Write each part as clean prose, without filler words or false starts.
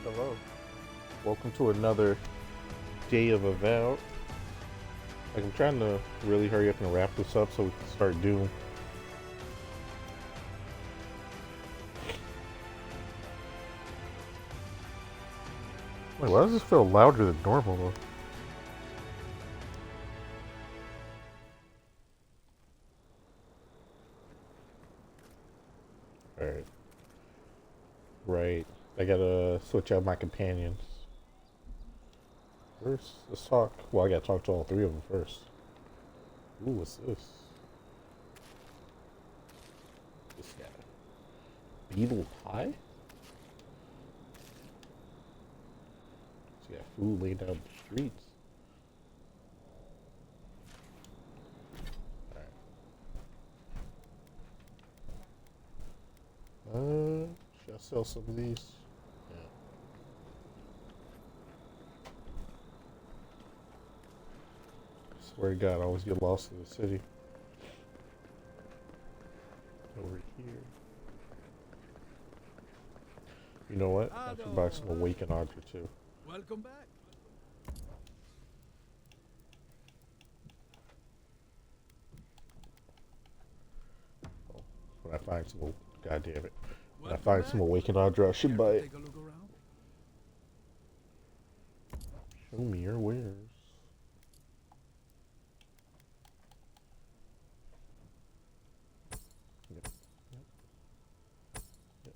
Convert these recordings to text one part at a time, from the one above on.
Hello. Welcome to another day of Avowed. Like, I'm trying to really hurry up and wrap this up so we can start Doom. Wait, why does this feel louder than normal though? Alright. Right. I gotta switch out my companions. First, let's talk. Well, I gotta talk to all three of them first. Ooh, what's this? This guy. Beetle pie? He's got food laid down the streets. Alright. Should I sell some of these? Yeah. Swear to God, I always get lost in the city. Over here. You know what? I should buy some Awaken Audra too. Welcome back. Oh, when I find some, God damn it. When I Welcome find back. some Awaken Audra, I should Care buy to it. take a look around? Show me your wares. Yep. Yep. Yep.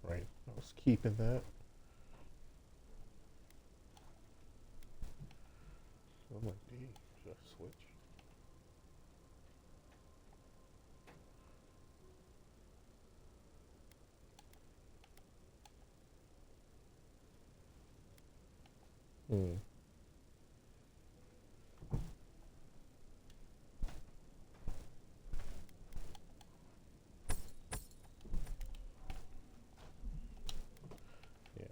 Right. I was keeping that. So I'm like, dang, should I switch? Hmm. Yeah.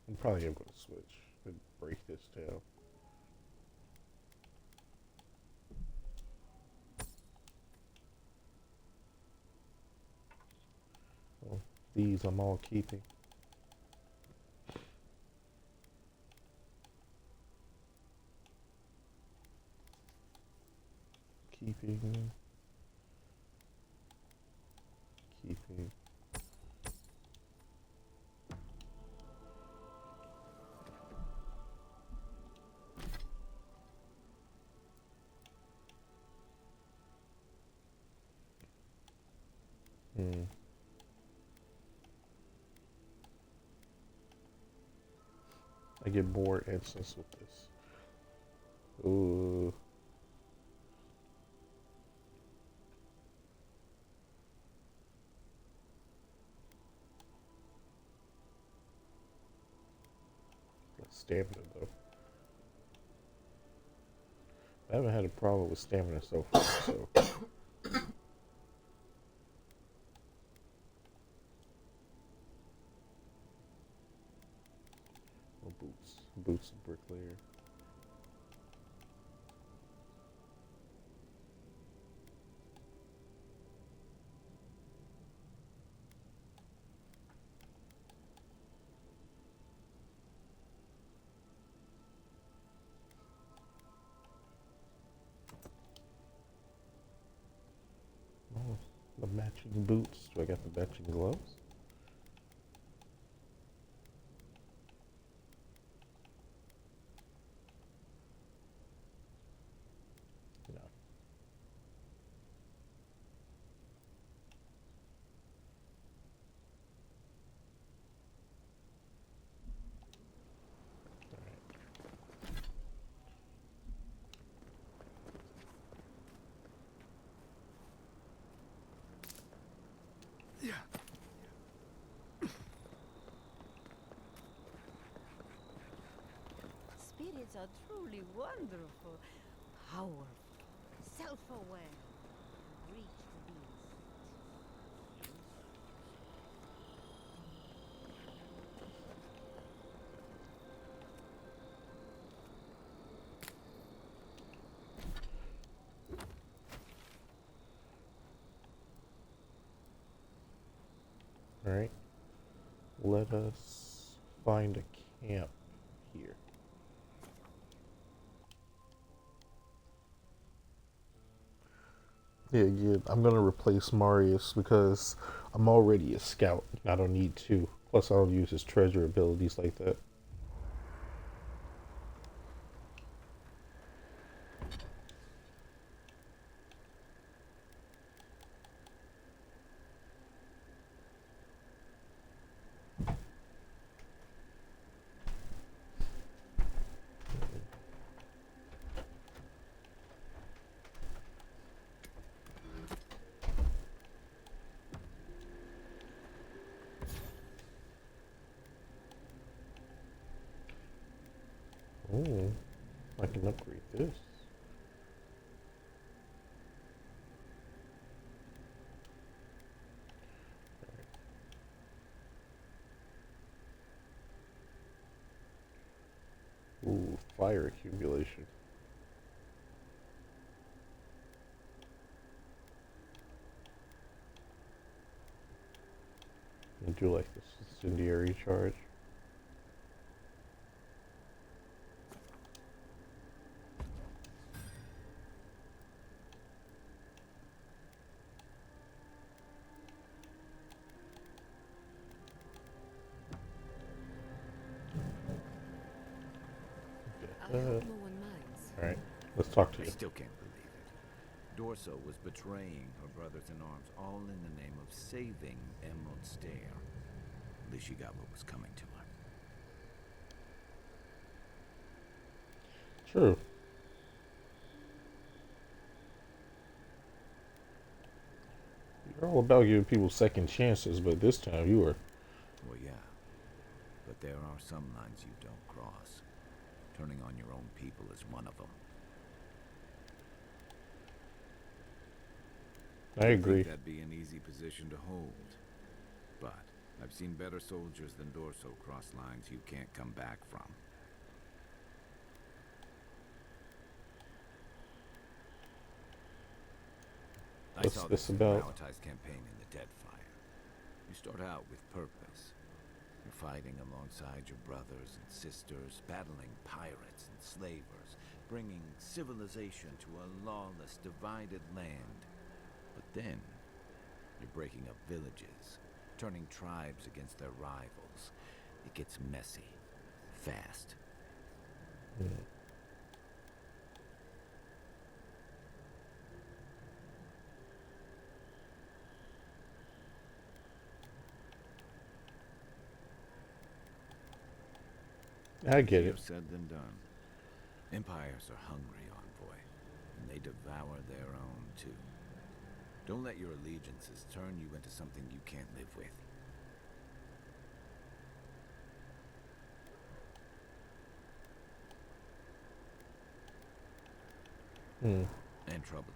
I'm probably gonna go to switch and break this down. Well, these I'm all keeping. Keeping. Keeping. Hmm. I get more instance with this. Ooh. Stamina though. I haven't had a problem with stamina so far, so. Oh, boots. Boots and bricklayer. Oh, the matching boots. Do I got the matching gloves? No. Alright. Yeah. Spirits are truly wonderful, powerful, self-aware, reach the beast. let us find a camp here. Yeah, I'm gonna replace Marius because I'm already a scout. I don't need to. Plus, I don't use his treasure abilities like that. Oh, I can upgrade this. Ooh, fire accumulation. I do like this incendiary charge. I Get hope that. no one minds. Alright, let's talk to I you. still can't believe it. Dorso was betraying her brothers in arms, all in the name of saving Emerald Stair. At least she got what was coming to her. True. You're all about giving people second chances, but this time you were. Well, yeah. But there are some lines you don't cross. Turning on your own people is one of them. I agree. Think that'd be an easy position to hold. But I've seen better soldiers than Dorso cross lines you can't come back from. I What's saw this this in about? Malati's campaign in the Deadfire. You start out with purpose. You're fighting alongside your brothers and sisters, battling pirates and slavers, bringing civilization to a lawless, divided land. But then, you're breaking up villages, turning tribes against their rivals. It gets messy, fast. I get Easier it. said than done. Empires are hungry, Envoy, and they devour their own too. Don't let your allegiances turn you into something you can't live with. And troubling.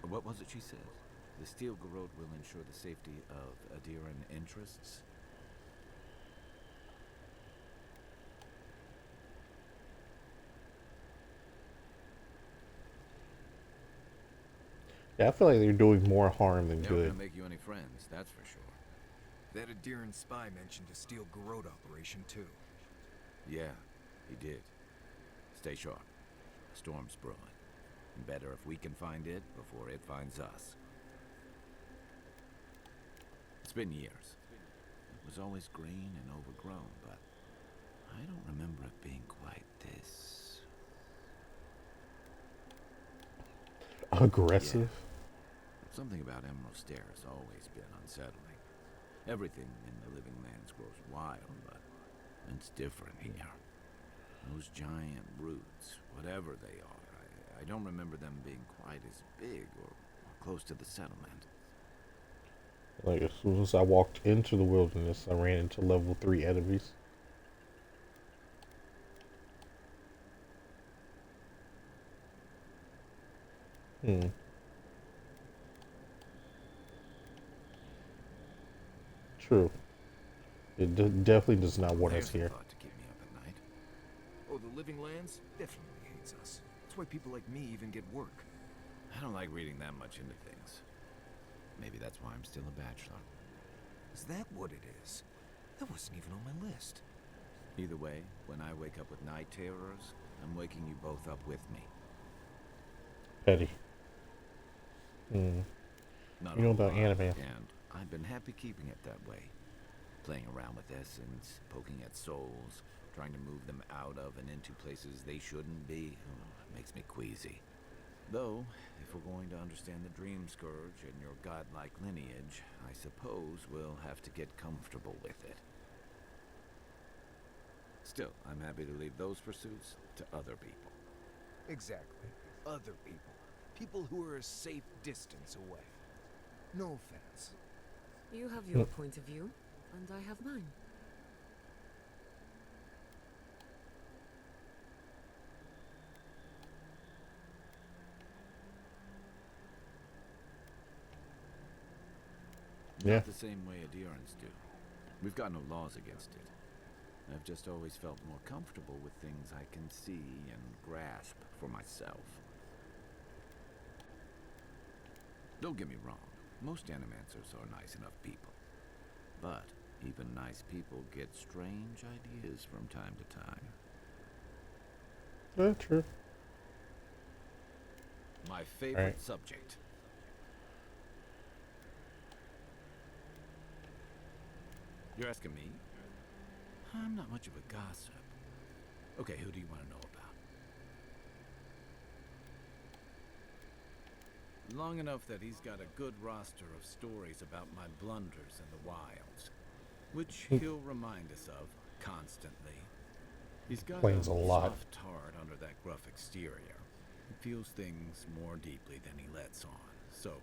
What was it she said? The Steel Garrote will ensure the safety of Adiran interests? Yeah, I feel like they're doing more harm than They're good. gonna make you any friends, that's for sure. That Adiran spy mentioned a Steel Garrote operation, too. Yeah, he did. Stay sharp. A storm's brewing. And better if we can find it before it finds us. It's been years. It was always green and overgrown, but I don't remember it being quite this... Aggressive? Something about Emerald Stair has always been unsettling. Everything in the Living Lands grows wild, but it's different here. Those giant roots, whatever they are, I don't remember them being quite as big or close to the settlement. Like, as soon as I walked into the wilderness, I ran into level 3 enemies. True. It definitely does not want us There's a here. thought to keep me up at night. Oh, the Living Lands definitely hates us. That's why people like me even get work. I don't like reading that much into things. Maybe that's why I'm still a bachelor. Is that what it is? That wasn't even on my list. Either way, when I wake up with night terrors, I'm waking you both up with me. Petty. Hmm. Not You know a about lot, anime. and I've been happy keeping it that way. Playing around with essence, poking at souls, trying to move them out of and into places they shouldn't be. It makes me queasy. Though, if we're going to understand the Dream Scourge and your godlike lineage, I suppose we'll have to get comfortable with it. Still, I'm happy to leave those pursuits to other people. Exactly. Other people. People who are a safe distance away. No offense. You have your point of view, and I have mine. Yeah. Not the same way adherents do. We've got no laws against it. I've just always felt more comfortable with things I can see and grasp for myself. Don't get me wrong, most animancers are nice enough people. But even nice people get strange ideas from time to time. True. My favorite Right. subject. You're asking me? I'm not much of a gossip. Okay, who do you want to know about? Long enough that he's got a good roster of stories about my blunders in the wilds, which he'll remind us of constantly. He's got Explains a lot. soft heart under that gruff exterior. He feels things more deeply than he lets on. So,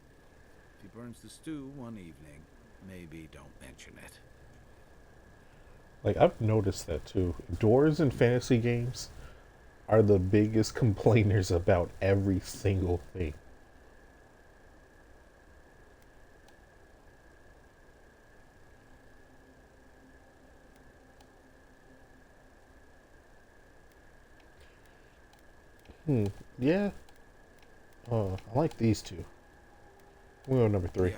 if he burns the stew one evening, maybe don't mention it. Like, I've noticed that too. Doors in fantasy games are the biggest complainers about every single thing. Yeah. I like these two. We'll go number 3. Yeah,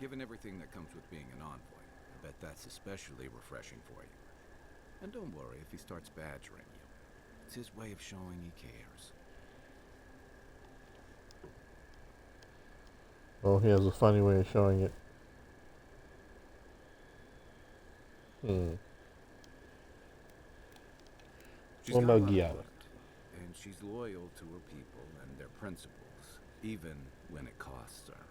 given everything that comes with being an envoy, I bet that's especially refreshing for you. And don't worry if he starts badgering you. It's his way of showing he cares. Well, he has a funny way of showing it. She's What got a about lot of Giada? heart, and she's loyal to her people and their principles, even when it costs her.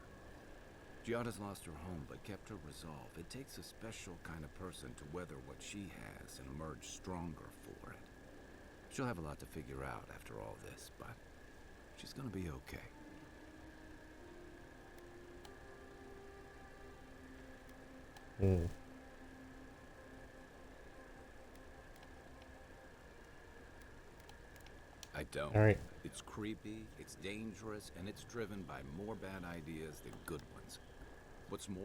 Giada's lost her home, but kept her resolve. It takes a special kind of person to weather what she has and emerge stronger for it. She'll have a lot to figure out after all this, but she's gonna be okay. I don't. All right. It's creepy, it's dangerous, and it's driven by more bad ideas than good ones. What's more,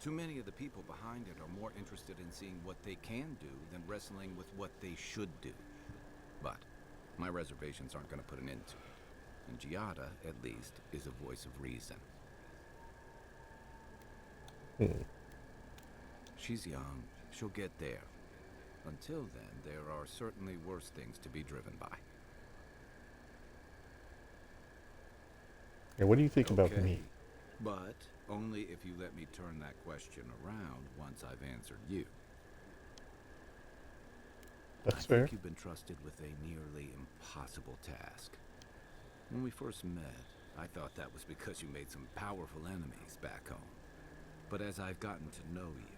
too many of the people behind it are more interested in seeing what they can do than wrestling with what they should do. But my reservations aren't going to put an end to it. And Giada, at least, is a voice of reason. She's young. She'll get there. Until then, there are certainly worse things to be driven by. Yeah, what do you think about Okay, me? but only if you let me turn that question around once I've answered you. That's I fair. think you've been trusted with a nearly impossible task. When we first met, I thought that was because you made some powerful enemies back home. But as I've gotten to know you,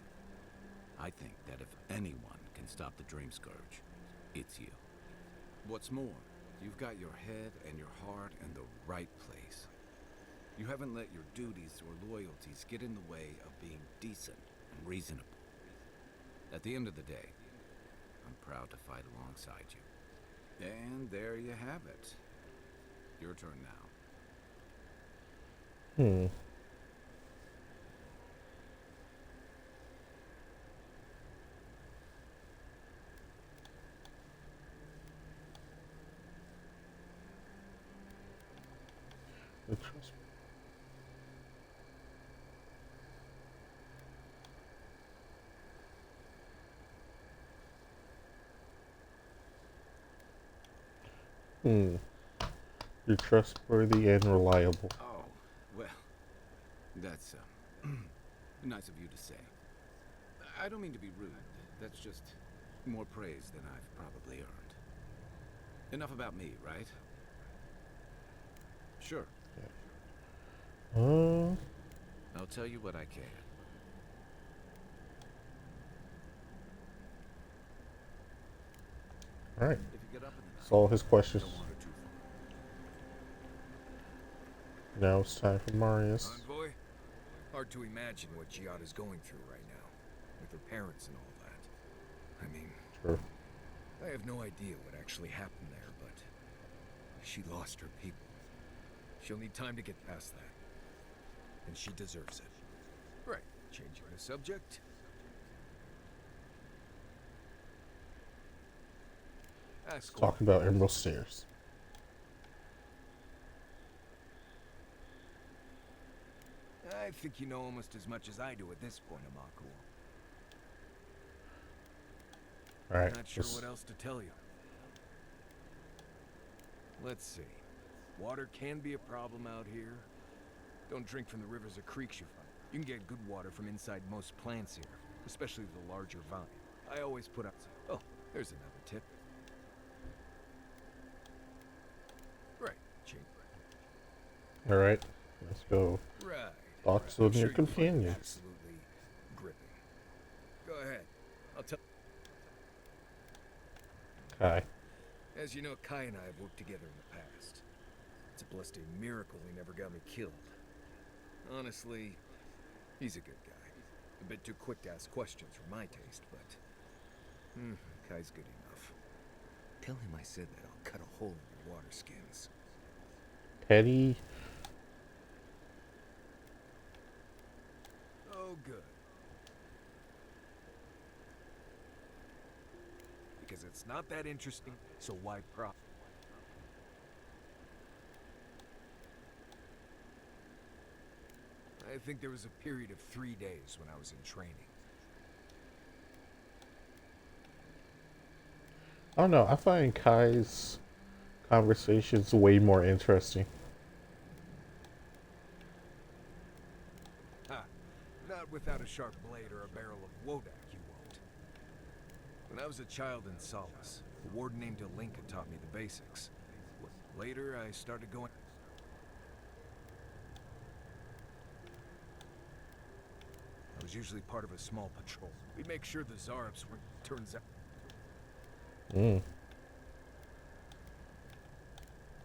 I think that if anyone can stop the Dream Scourge, it's you. What's more, you've got your head and your heart in the right place. You haven't let your duties or loyalties get in the way of being decent and reasonable. At the end of the day, I'm proud to fight alongside you. And there you have it. Your turn now. Trust me. Hmm. You're trustworthy and reliable. Oh, well, that's nice of you to say. I don't mean to be rude. That's just more praise than I've probably earned. Enough about me, right? Sure. Uh, I'll tell you what I can. Alright. If you get up in the That's night, all his questions. don't wander too far. Now it's time for Marius. Envoy? Hard to imagine what Giada's going through right now, with her parents and all that. I mean, Sure. I have no idea what actually happened there, but she lost her people. She'll need time to get past that. And she deserves it. Right, changing the subject. Ask Talk about Emerald Stairs. I think you know almost as much as I do at this point, Amaku. Alright. Not sure what else to tell you. Let's see. Water can be a problem out here. Don't drink from the rivers or creeks you find. You can get good water from inside most plants here, especially the larger vine. I always put out. Oh, there's another tip. Right, change. Alright. Let's go. Right. Thoughts I'm on sure your you'll find it companions. absolutely gripping. Go ahead. I'll tell. Kai. As you know, Kai and I have worked together in the past. It's a blessed miracle he never got me killed. Honestly, he's a good guy. A bit too quick to ask questions for my taste, but Kai's good enough. Tell him I said that I'll cut a hole in your water skins. Petty. Oh, good. Because it's not that interesting, so why prop? I think there was a period of 3 days when I was in training. I don't know. I find Kai's conversations way more interesting. Ha! Not without a sharp blade or a barrel of Wodak, you won't. When I was a child in Solace, a warden named Alinka taught me the basics. Later, I started going... I was usually part of a small patrol. We'd make sure the Zareps were... Turns out... Mm.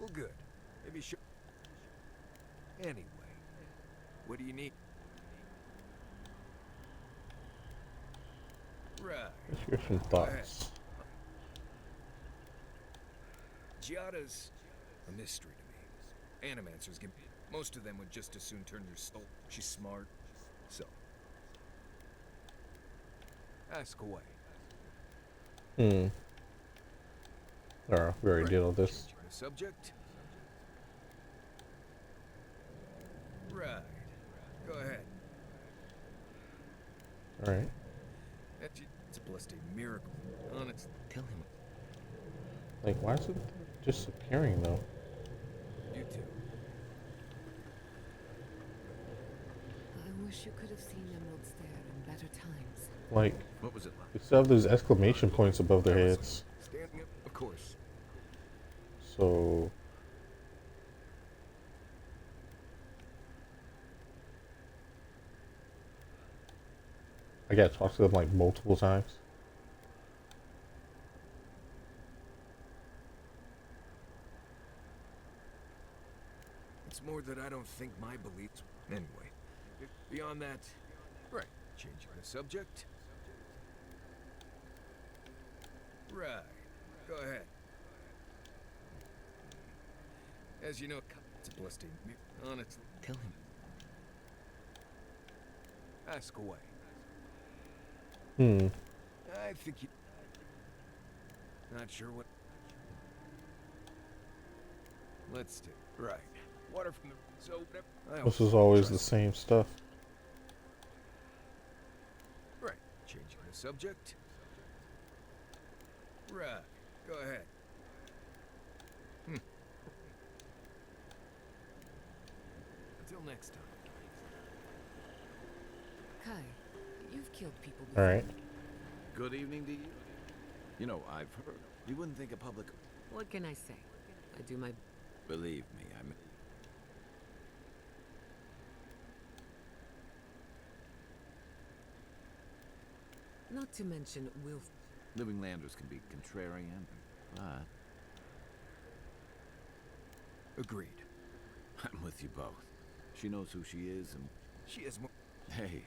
Well, good. Maybe sure... Anyway, what do you need? Right. Let's hear some thoughts. Giada's a mystery to me. Animancers give me... Most of them would just as soon turn your soul. She's smart. So... Ask away. Hmm. Alright, we already did all this. Changing the subject? Right. Go ahead. Alright. It's a blessed miracle. Honest. Tell him. Like, why is it disappearing though? You too. I wish you could have seen Emerald's there in better times. Like, What was it like? they still have those exclamation points above their heads. Standing up, of course. So, I gotta talk to them like multiple times. It's more that I don't think my beliefs. Anyway, beyond that, right. Changing the subject. Right. Go ahead. As you know, it's a blessed honestly. Tell him. Ask away. Hmm. I think you. Not sure what. Let's do. Right. Water from the. So. This is always the same stuff. Right. Changing the subject. Right. Go ahead. next time. Kai, you've killed people All before. right. Good evening to you. You know, I've heard. You wouldn't think a public. What can I say? I do my... Believe me, I'm. Not to mention Wilf... Living landers can be contrarian, but Agreed. I'm with you both. She knows who she is, and She has more. hey,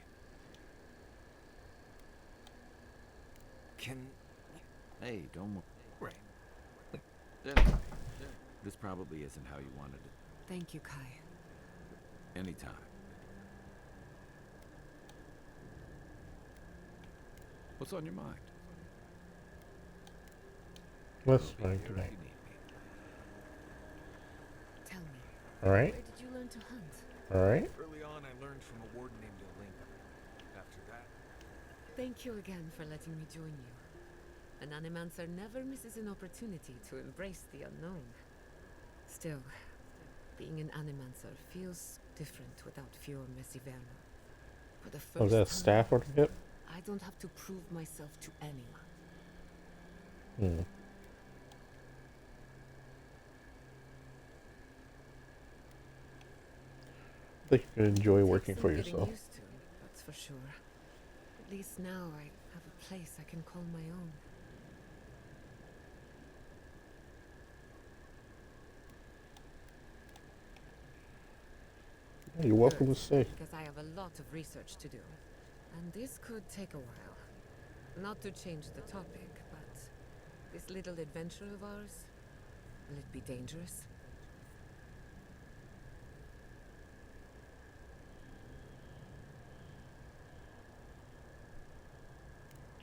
Can. hey, don't. Right. This probably isn't how you wanted it. Thank you, Kai. Anytime. What's on your mind? What's I'll be mine here if tonight? you need me. Tell me, All right. where did you learn to hunt? All right. Early on, I learned from a warden named Olinka. After that, Thank you again for letting me join you. An animancer never misses an opportunity to embrace the unknown. Still, being an animancer feels different without Fior Messiverno. For the first Was that time, staff order yet? I don't have to prove myself to anyone. Hmm. I think you could enjoy Takes working some for getting yourself. used to, that's for sure. At least now I have a place I can call my own. Yeah, you're welcome Good, to stay. because I have a lot of research to do. And this could take a while. Not to change the topic, but this little adventure of ours, will it be dangerous?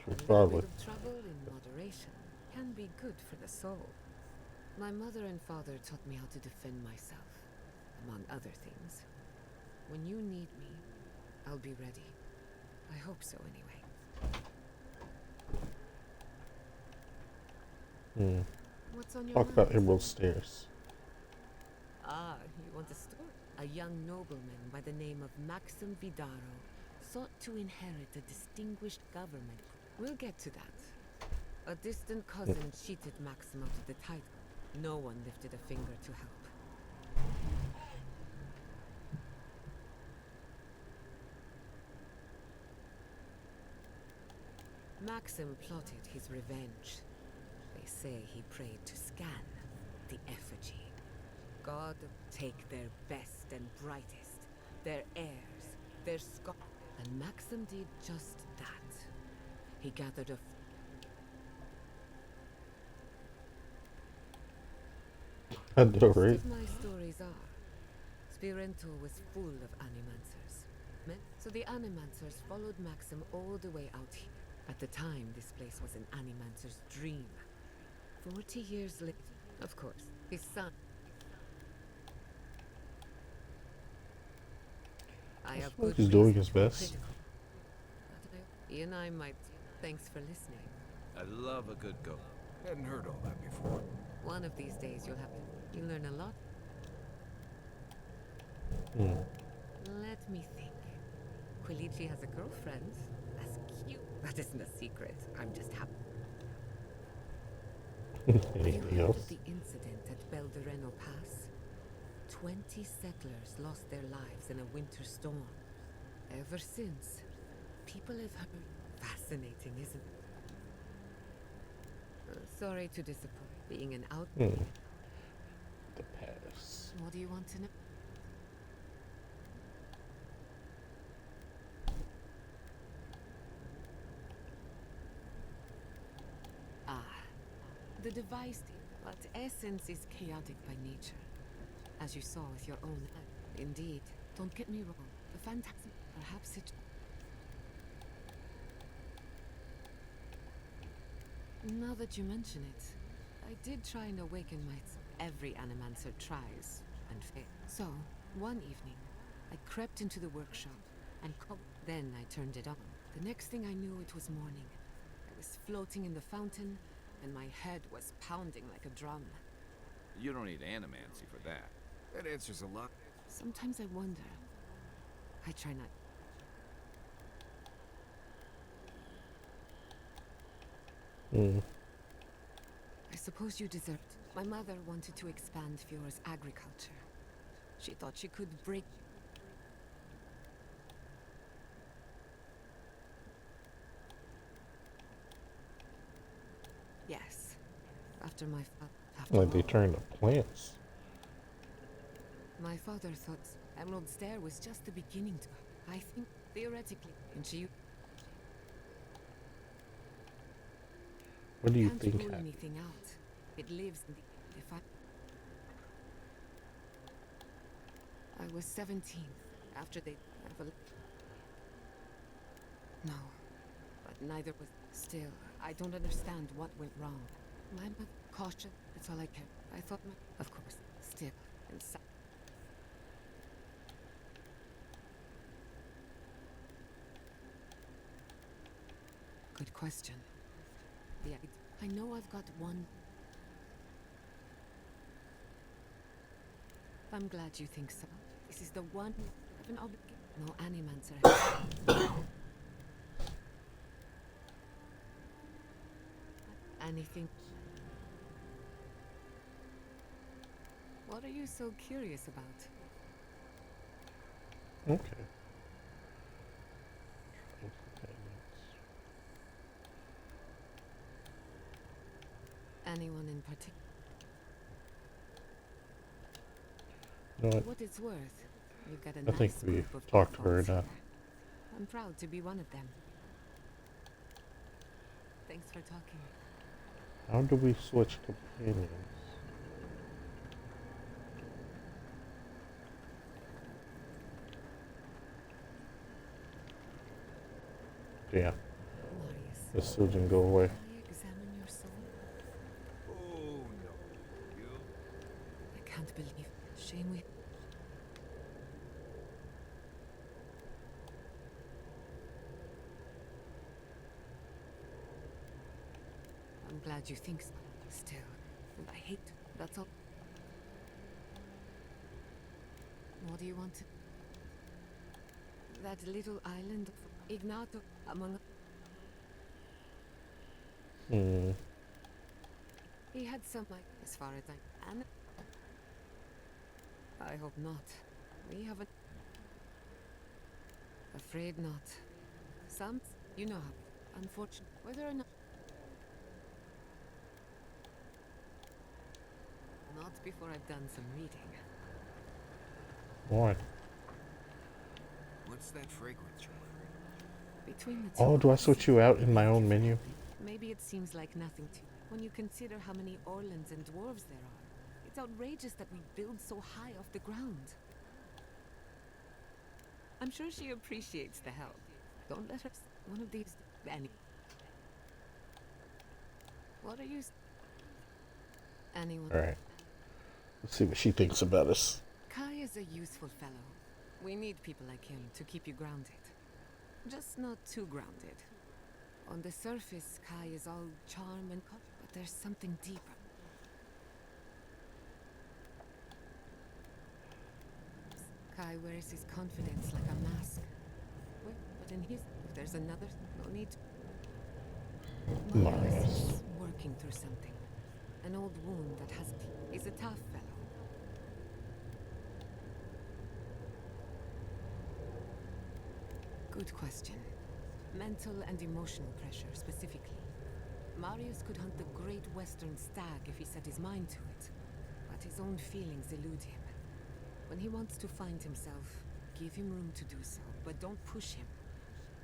A little Probably. bit of trouble in moderation can be good for the soul. My mother and father taught me how to defend myself, among other things. When you need me, I'll be ready. I hope so, anyway. Hmm. What's on your Talk about mind? Emerald Stairs. Ah, you want a story? A young nobleman by the name of Maxim Vidaro sought to inherit a distinguished government. We'll get to that. A distant cousin cheated Maxim out of the title. No one lifted a finger to help. Maxim plotted his revenge. They say he prayed to Scan, the effigy. God take their best and brightest, their heirs, their and Maxim did just that. He gathered a I know, Most right? of my stories are. Spirento was full of animancers. So the animancers followed Maxim all the way out here. At the time, this place was an animancer's dream. 40 years later, of course, his son. I have suppose good he's doing reasons his to be best. critical. He and I might. Thanks for listening. I love a good go. hadn't heard all that before. One of these days you'll have to. You'll learn a lot. Hmm. Let me think. Quilici has a girlfriend. That's cute. That isn't a secret. I'm just happy. Have you Anything heard else? of the incident at Beldereno Pass? 20 settlers lost their lives in a winter storm. Ever since, people have heard. Fascinating, isn't it? Sorry to disappoint. Being an out. Hmm. The pass. What do you want to know? Ah, the device, but essence is chaotic by nature, as you saw with your own eye. Indeed, don't get me wrong. The phantasm, perhaps it. Now that you mention it, I did try and awaken my. Every animancer tries and fails. So, one evening, I crept into the workshop and then I turned it on. The next thing I knew, it was morning. I was floating in the fountain, and my head was pounding like a drum. You don't need animancy for that. That answers a lot. Sometimes I wonder, I try not. Hmm. I suppose you deserved. My mother wanted to expand Fiora's agriculture. She thought she could break. Yes. After my Like they turn to plants. my father thought Emerald Stair was just the beginning to. I think theoretically, and she What do you can't think rule happened? anything out. It lives in the. If I was 17 after they. No, but neither was. Still, I don't understand what went wrong. My caution. That's all I care. I thought, of course, still, and. Good question. Yeah, I know I've got one. I'm glad you think so. This is the one. An no animancer. Anything. What are you so curious about? Okay. Anyone in particular? You know what? What it's worth, you've got a I think nice we group of talked to her folks enough. here. I'm proud to be one of them. Thanks for talking. How do we switch companions? Yeah, Marius, the surgeon go away. I examine your soul? Oh no. You? I can't believe. Shame we. I'm glad you think so. Still, and I hate. That's all. What do you want? That little island of Ignato among. Hmm. He had some, like, as far as I. And I hope not. We haven't. Afraid not. Some, you know how. Unfortunate. Whether or not. Not before I've done some reading. Why? What's that fragrance you're wearing? Between the two. Oh, do I of us, switch you out in my own menu? maybe it seems like nothing to when you consider how many Orlands and dwarves there are. It's outrageous that we build so high off the ground. I'm sure she appreciates the help. Don't let her. One of these. Any. What are you? Anyone? Alright. Let's see what she thinks about us. Kai is a useful fellow. We need people like him to keep you grounded. Just not too grounded. On the surface, Kai is all charm and but there's something deeper. Kai wears his confidence like a mask. But in his, if there's another, no need to. Marius is working through something. An old wound that has. He's a tough fellow. Good question. Mental and emotional pressure, specifically. Marius could hunt the great western stag if he set his mind to it. But his own feelings elude him. When he wants to find himself, give him room to do so, but don't push him.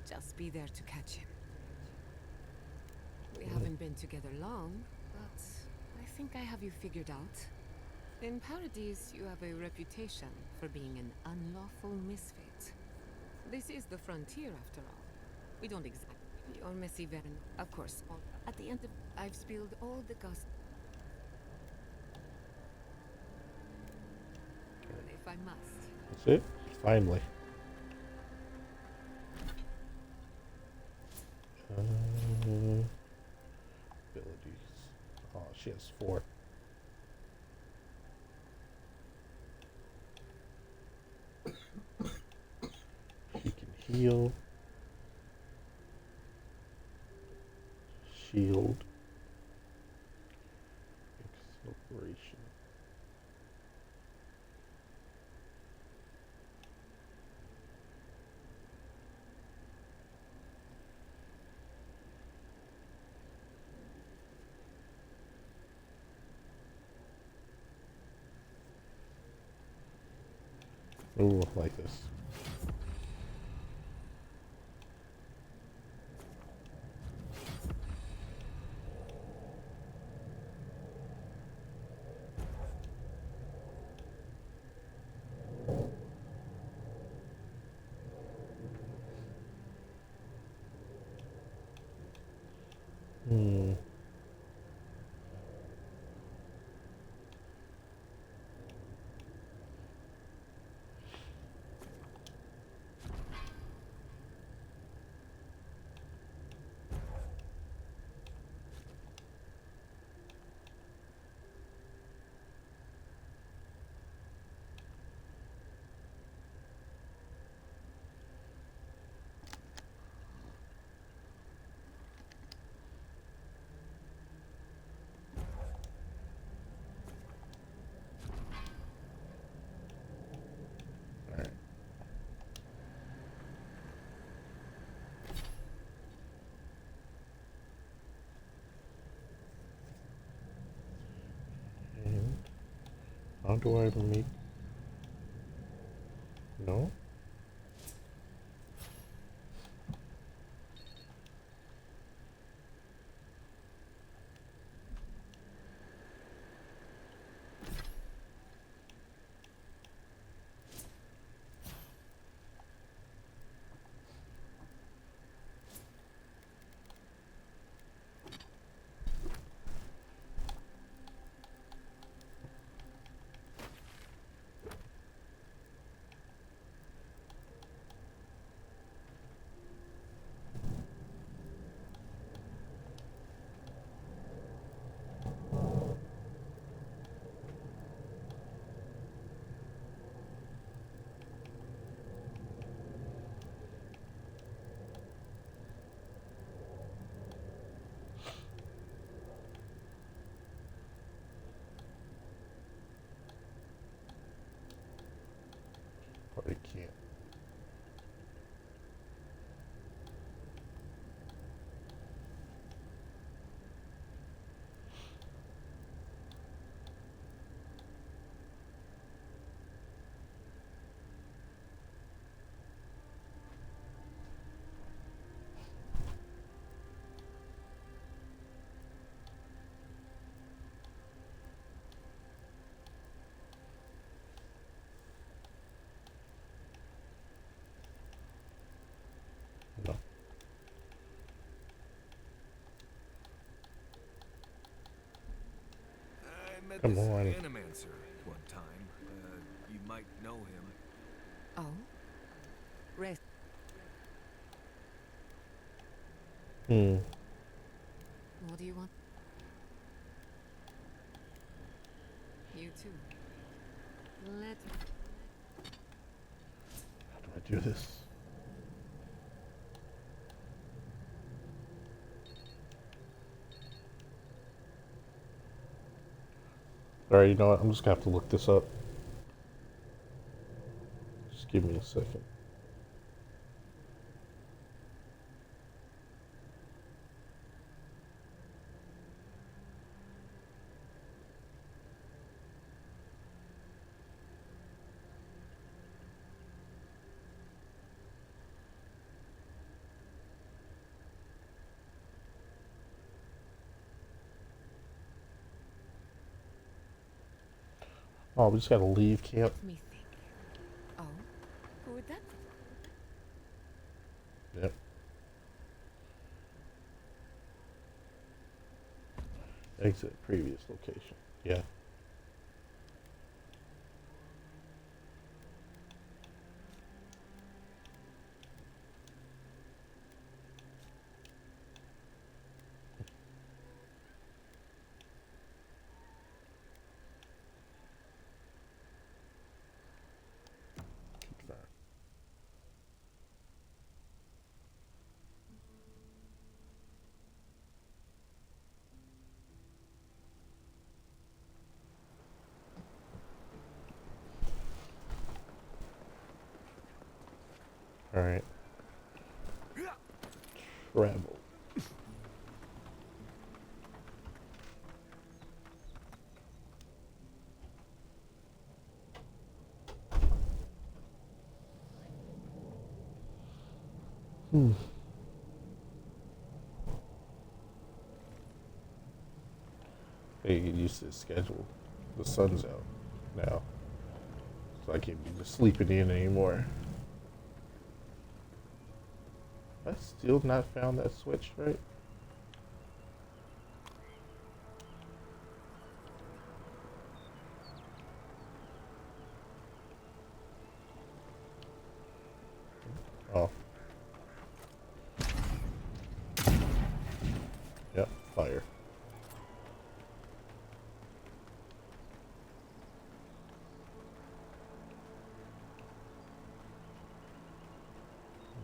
Just be there to catch him. We haven't been together long, but I think I have you figured out. In Paradise, you have a reputation for being an unlawful misfit. This is the frontier, after all. We don't exactly. Your messy veteran, of course. At the end of, I've spilled all the gossip. If I must. That's it? Finally. Abilities. Oh, she has 4. Heal. Shield. Acceleration. Ooh, I like this. Hmm. Alright. And how do I make... No? Probably can't. No. I met Come this on. animancer one time. You might know him. Oh? Rest. Hmm. What do you want? You too. Let How do I do this? Alright, you know what? I'm just gonna have to look this up. Just give me a second. Oh, we just gotta leave camp. me think. Oh? Who would that be? Yep. Exit previous location. Yeah. Confirm. Alright. Travel. Hey, get used to the schedule. The sun's out now. So I can't be just sleeping in anymore. I still not found that switch, right? Oh. Yep, fire.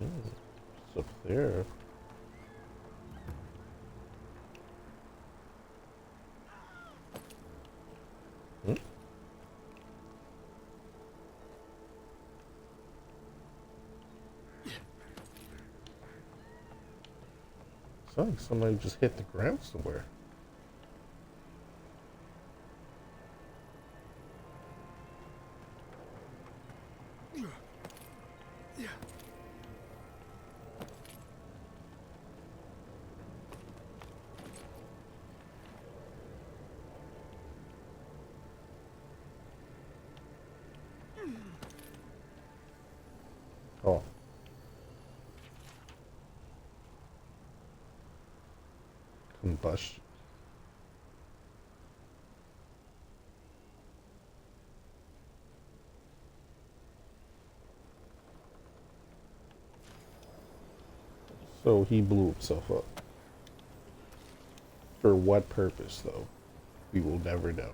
It's up there. Hmm? Sounds like somebody just hit the ground somewhere. Oh. Combustion. So he blew himself up. For what purpose, though? We will never know.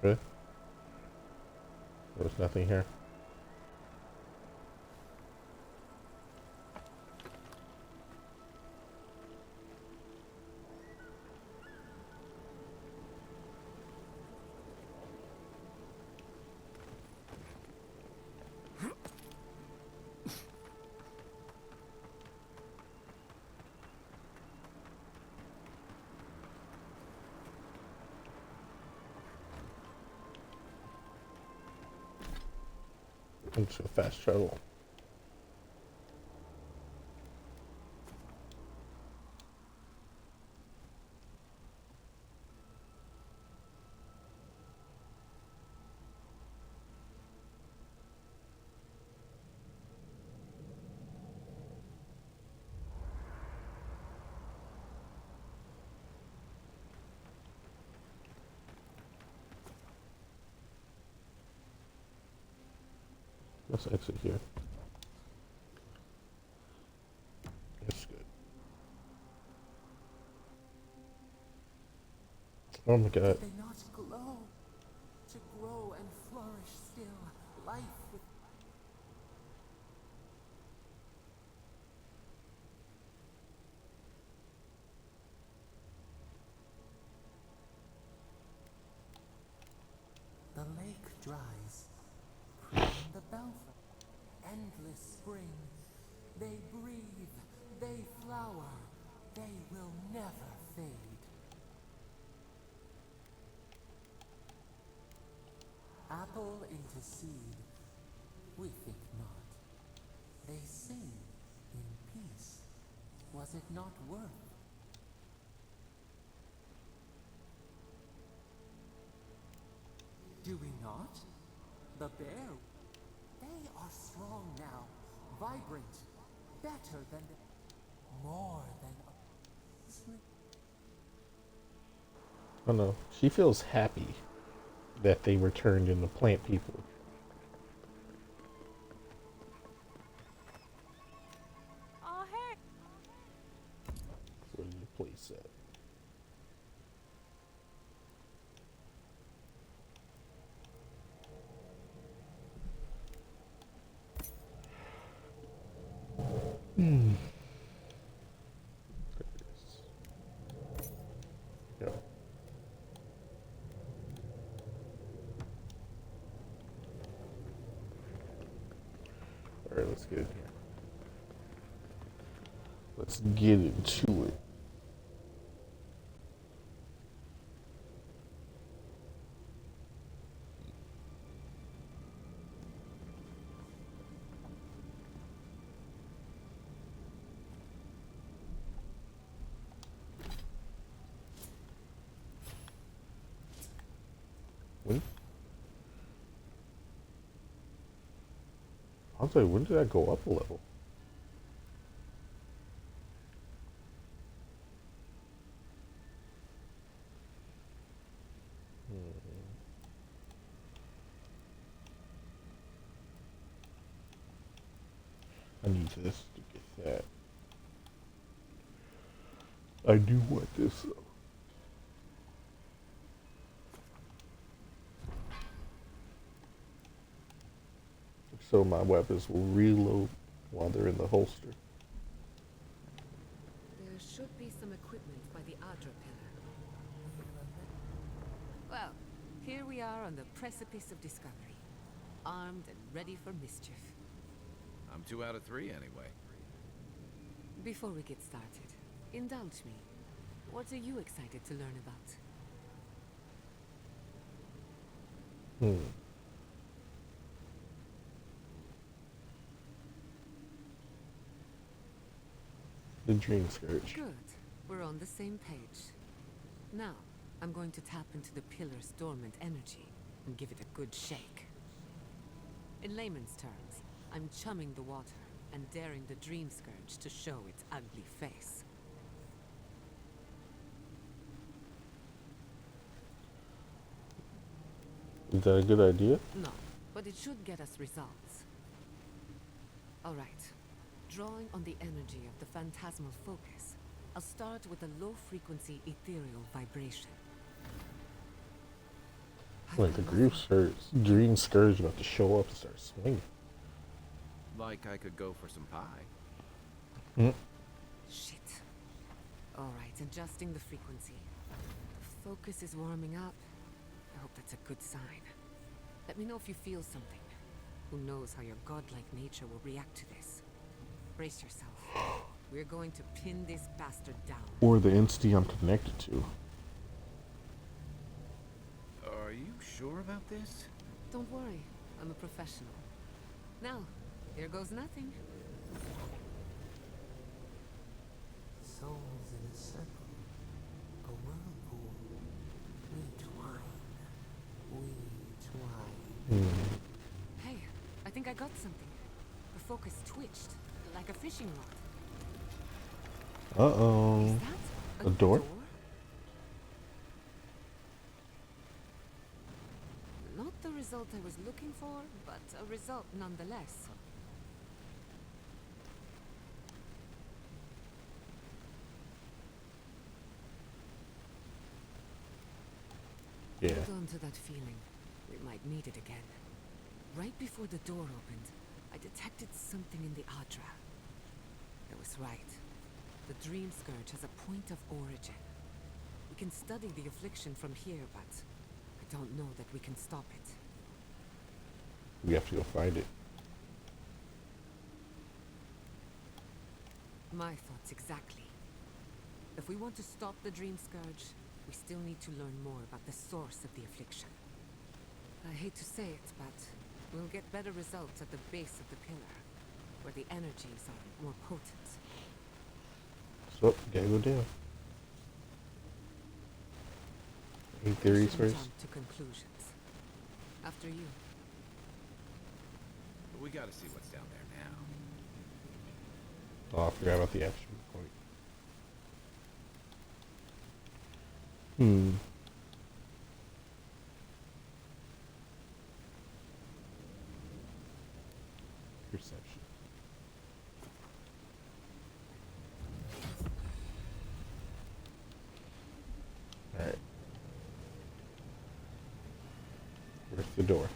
Okay. There's nothing here. Into fast travel. Let's exit here. That's good. Oh my god. They not glow, to grow and flourish still, life with the lake dries, prune the belfry, endless spring. They breathe, they flower, they will never fade. Apple into seed, we think not. They sing in peace. Was it not worth? Do we not? The bear, they are strong now, vibrant, better than, more than. Oh no. She feels happy that they returned into plant people. Oh, hey! Where's your place at? Hmm. Yeah. All right, let's get in here. Let's get into it. When? I'll tell you, when did I go up a level? I need this to get that. I do want this though. So my weapons will reload while they're in the holster. There should be some equipment by the Adra pillar. Well, here we are on the precipice of discovery. Armed and ready for mischief. I'm 2 out of 3 anyway. Before we get started, indulge me. What are you excited to learn about? The Dream Scourge. Good. We're on the same page. Now, I'm going to tap into the pillar's dormant energy and give it a good shake. In layman's terms, I'm chumming the water and daring the Dream Scourge to show its ugly face. Is that a good idea? No, but it should get us results. Alright. Drawing on the energy of the phantasmal focus, I'll start with a low-frequency ethereal vibration. Like the Dream Scourge about to show up and start swinging. Like I could go for some pie. Shit. Alright, adjusting the frequency. The focus is warming up. I hope that's a good sign. Let me know if you feel something. Who knows how your godlike nature will react to this. Brace yourself. We're going to pin this bastard down. Or the entity I'm connected to. Are you sure about this? Don't worry, I'm a professional. Now, here goes nothing. Souls in a circle, a whirlpool. We twine. Hey, I think I got something. The focus twitched, like a fishing rod. Uh-oh. Is that A door? Not the result I was looking for, but a result nonetheless. Yeah. Hold on to that feeling. We might need it again. Right before the door opened, I detected something in the Adra. I was right. The Dream Scourge has a point of origin. We can study the affliction from here, but I don't know that we can stop it. We have to go find it. My thoughts exactly. If we want to stop the Dream Scourge, we still need to learn more about the source of the affliction. I hate to say it, but we'll get better results at the base of the pillar, where the energies are more potent. So, gotta go down. Any theories Shouldn't first? jump to conclusions. After you. But we gotta see what's down there now. Oh, I forgot about the action point. Hmm. Perception. Alright. Where's the door?